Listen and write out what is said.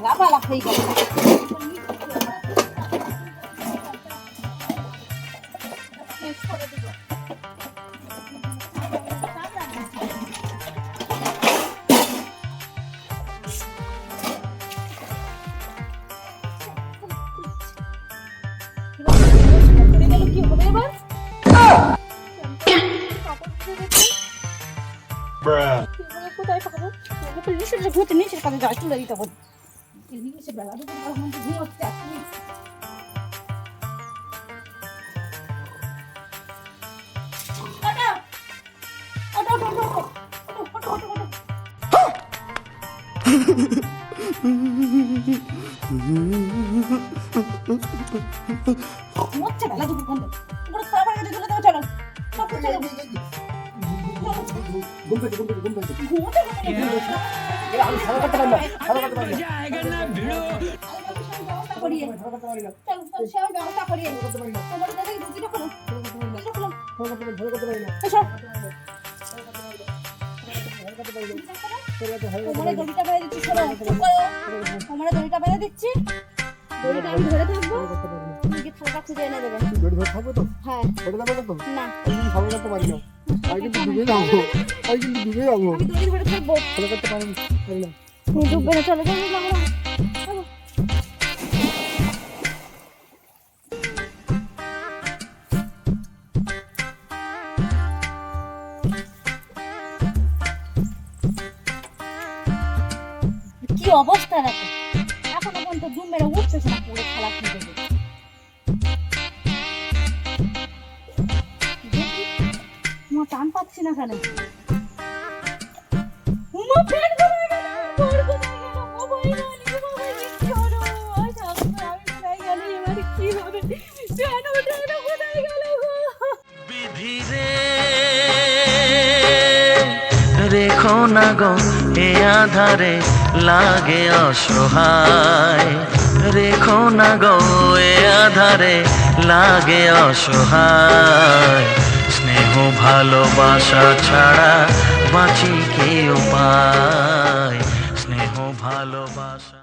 লাফালাফ হয়ে গেল। কি হবে এবার? কোথায় পাবো? নিচের যে ঘুরতে নিচের কাছে যাই তুলে দিতে হবে। নিচে বেলা ঘুমোচ্ছে আসলে। ঘুমোচ্ছে বেলা দুপুর বন্ধ। পুরো খারাপ হয়ে গেছে, চলে যাও চলো। দড়িটা বেড়ে দিচ্ছি, দড়িটা আমি ধরে থাকবো, থাকা খুঁজে এনে দেবে। হ্যাঁ না আমি দড়ি ধরে থাকবো, ডুববে না, চলো চলো। কি অবস্থা দেখো, এখনো পর্যন্ত ডুব মেরে উঠতেছে না, পুরো খেলা খেলে দেবে। টান পাচ্ছি না কেন? রেখো না গো এ আধারে লাগে অসহায়, রেখো না গো এ আধারে লাগে অসহায়। স্নেহ ভালোবাসা ছাড়া বাঁচি কি উপায়, স্নেহ ভালোবাসা।